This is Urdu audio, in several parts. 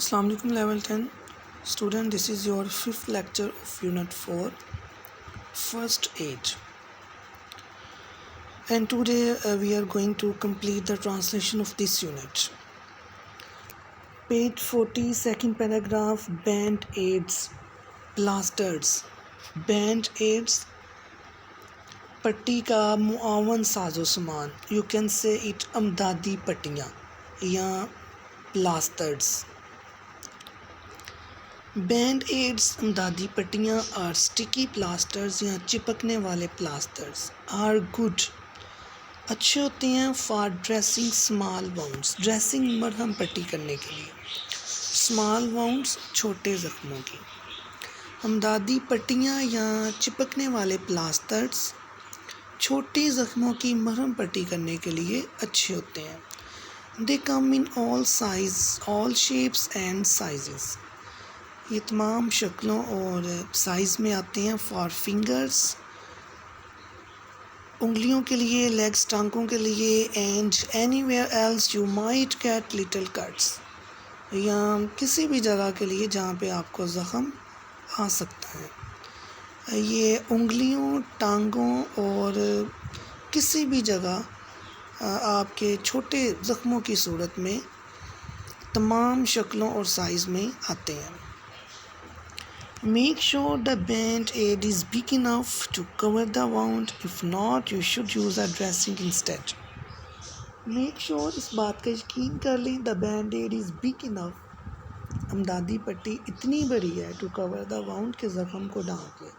Assalamu alaikum level 10 student, this is your fifth lecture of unit 4 first aid, and today we are going to complete the translation of this unit. Page 40, second paragraph. Band aids, plasters. Band aids پٹی کا معاون سازو سامان. یو کین سے اٹ امدادی پٹیاں یا پلاسٹرز. بینڈ ایڈز امدادی پٹیاں اور سٹکی پلاسٹرز یا چپکنے والے پلاسٹرز آر گڈ اچھے ہوتے ہیں for dressing small wounds. Dressing مرہم پٹی کرنے کے لیے. اسمال وونڈس چھوٹے زخموں کی. امدادی پٹیاں یا چپکنے والے پلاسٹرز چھوٹے زخموں کی مرہم پٹی کرنے کے لیے اچھے ہوتے ہیں. They come in all sizes all shapes and sizes. یہ تمام شکلوں اور سائز میں آتے ہیں. فار فنگرس انگلیوں کے لیے. لیگس ٹانگوں کے لیے. And anywhere else you might get little cuts. یا کسی بھی جگہ کے لیے جہاں پہ آپ کو زخم آ سکتا ہے. یہ انگلیوں ٹانگوں اور کسی بھی جگہ آپ کے چھوٹے زخموں کی صورت میں تمام شکلوں اور سائز میں آتے ہیں. Make sure the band-aid is big enough to cover the wound. If not, you should use a dressing instead. Make sure اس بات کا یقین کر لیں the band-aid is big enough. امدادی پٹی اتنی بڑی ہے to cover the wound کہ زخم کو ڈھانپ لے.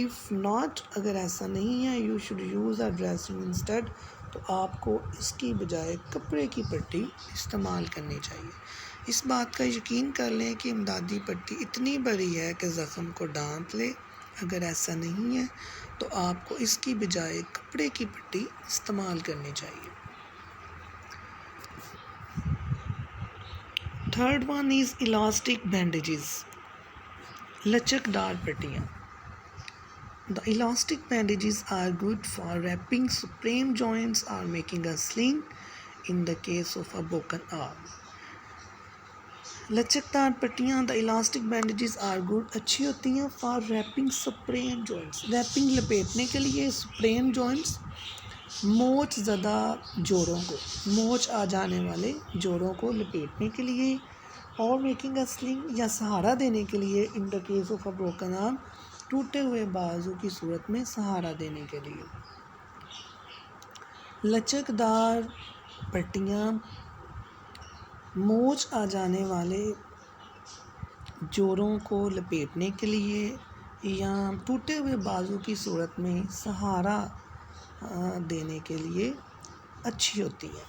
If not, اگر ایسا نہیں ہے you should use a dressing instead. تو آپ کو اس کی بجائے کپڑے کی پٹی استعمال کرنی چاہیے. اس بات کا یقین کر لیں کہ امدادی پٹی اتنی بڑی ہے کہ زخم کو ڈھانپ لے. اگر ایسا نہیں ہے تو آپ کو اس کی بجائے کپڑے کی پٹی استعمال کرنی چاہیے. Third one is elastic bandages. لچک دار پٹیاں. The elastic bandages are good for wrapping sprained joints or making a sling in the case of a broken arm. لچک دار پٹیاں the elastic bandages are good اچھی ہوتی ہیں for wrapping sprained joints. wrapping لپیٹنے کے لیے. sprained joints موچ زدہ جوڑوں کو. موچ آ جانے والے جوڑوں کو لپیٹنے کے لیے. اور میکنگ اے سلنگ یا سہارا دینے کے لیے. In the case of a broken arm ٹوٹے ہوئے بازو کی صورت میں سہارا دینے کے لیے. لچک دار پٹیاں موچ آ جانے والے جوڑوں کو لپیٹنے کے لیے یا ٹوٹے ہوئے بازو کی صورت میں سہارا دینے کے لیے اچھی ہوتی ہے.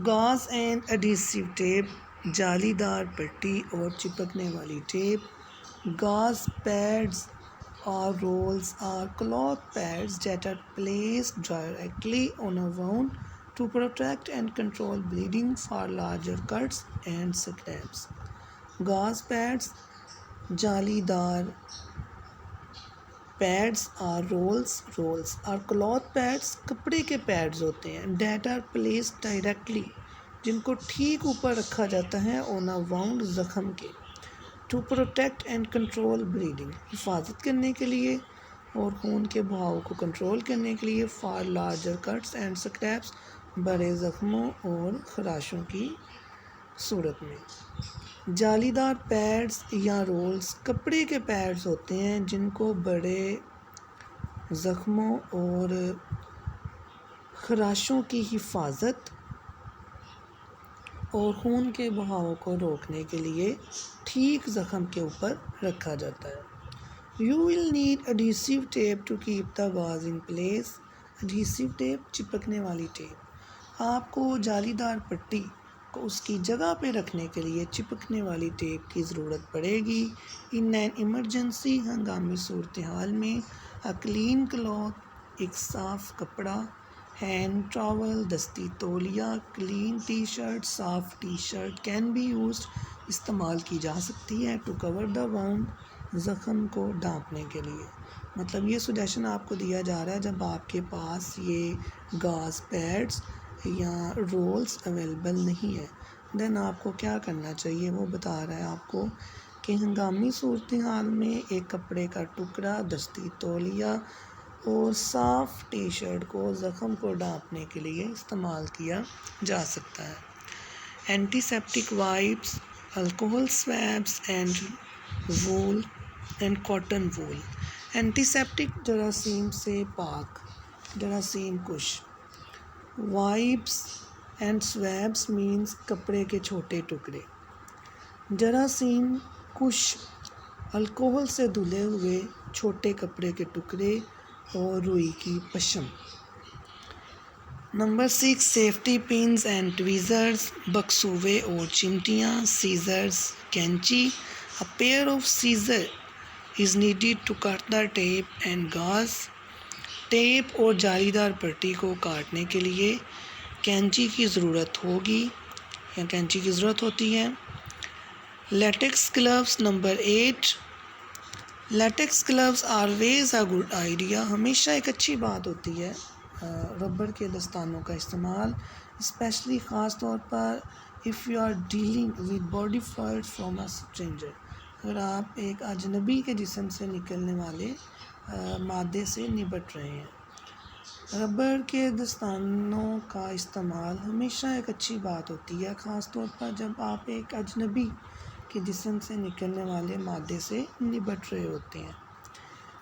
Gauze and adhesive tape. جالی دار پٹی اور چپکنے والی ٹیپ. Gauze pads or rolls or cloth pads that are placed directly on a wound to protect and control bleeding for larger cuts and scrapes. Gauze pads جالی دار پیڈز اور رولز اور کلوتھ پیڈز کپڑے کے پیڈز ہوتے ہیں. that are placed directly جن کو ٹھیک اوپر رکھا جاتا ہے on a wound زخم کے. to protect and control bleeding حفاظت کرنے کے لیے اور خون کے بہاؤ کو کنٹرول کرنے کے لیے. for larger cuts and scrapes بڑے زخموں اور خراشوں کی صورت میں. جالی دار پیڈز یا رولز کپڑے کے پیڈز ہوتے ہیں جن کو بڑے زخموں اور خراشوں کی حفاظت اور خون کے بہاؤ کو روکنے کے لیے ٹھیک زخم کے اوپر رکھا جاتا ہے. You will need adhesive tape to keep the gauze in place. adhesive tape چپکنے والی ٹیپ. آپ کو جالی دار پٹی کو اس کی جگہ پہ رکھنے کے لیے چپکنے والی ٹیپ کی ضرورت پڑے گی. in an emergency ہنگامی صورتحال میں. a clean cloth ایک صاف کپڑا. ہینڈ ٹاول دستی تولیہ. کلین ٹی شرٹ صاف T shirt can be used استعمال کی جا سکتی ہے. ٹو کور دا wound زخم کو ڈھانپنے کے لیے. مطلب یہ سجیشن آپ کو دیا جا رہا ہے جب آپ کے پاس یہ گاز پیڈز یا رولز اویلیبل نہیں ہے. دین آپ کو کیا کرنا چاہیے وہ بتا رہا ہے آپ کو کہ ہنگامی صورتحال میں ایک کپڑے کا ٹکڑا، دستی تولیہ اور صاف ٹی شرٹ کو زخم کو ڈھانپنے کے لیے استعمال کیا جا سکتا ہے۔ Antiseptic wipes, alcohol swabs and cotton wool. Antiseptic جراثیم سے پاک، جراثیم کش۔ وائپس اینڈ سویبس مینس کپڑے کے چھوٹے ٹکڑے۔ جراثیم کش الکوہل سے دھلے ہوئے چھوٹے کپڑے کے ٹکڑے اور روئی کی پشم۔ نمبر 6، سیفٹی پنز اینڈ ٹویزرز، بکسوے اور چمٹیاں، سیزرز، کینچی۔ A pair of scissors is needed to cut the tape and gauze۔ Tape اور جالی دار پٹی کو کاٹنے کے لیے کینچی کی ضرورت ہوگی یا کینچی کی ضرورت ہوتی ہے۔ Latex gloves, number 8، latex gloves always a good idea, ہمیشہ ایک اچھی بات ہوتی ہے ربڑ کے دستانوں کا استعمال، اسپیشلی خاص طور پر if you are dealing with body fluid from a stranger, اگر آپ ایک اجنبی کے جسم سے نکلنے والے مادے سے نبٹ رہے ہیں۔ ربڑ کے دستانوں کا استعمال ہمیشہ ایک اچھی بات ہوتی ہے، خاص طور پر جب آپ ایک اجنبی کے جسم سے نکلنے والے مادے سے نبٹ رہے ہوتے ہیں۔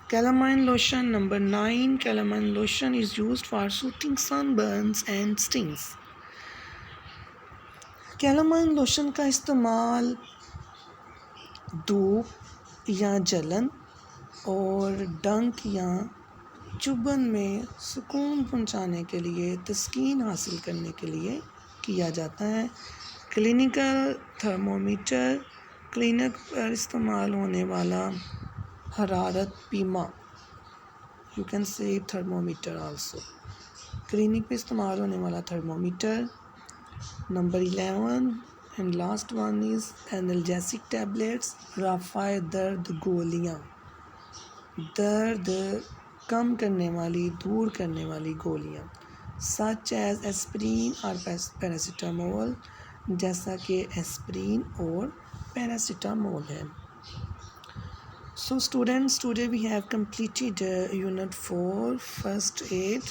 Calamine lotion, number 9، calamine lotion is used for soothing sun burns and stings. Calamine lotion کا استعمال دھوپ یا جلن اور ڈنک یا چبھن میں سکون پہنچانے کے لیے، تسکین حاصل کرنے کے لیے کیا جاتا ہے۔ کلینکل تھرمومیٹر، کلینک پر استعمال ہونے والا حرارت پیما، you can say thermometer also, clinic پہ استعمال ہونے والا thermometer. Number 11 and last one is analgesic tablets, رافع درد گولیاں، درد کم کرنے والی، دور کرنے والی گولیاں، سچ ایز ایسپرین اور پیراسیٹامول، جیسا کہ ایسپرین اور پیراسیٹامول ہے۔ So students, today we have completed Unit 4, First Aid,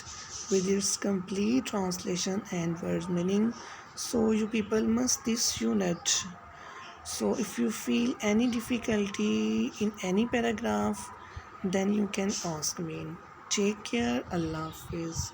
with its complete translation and word meaning. So you people must this unit. So if you feel any difficulty in any paragraph, then you can ask me. Take care. Allah Hafiz.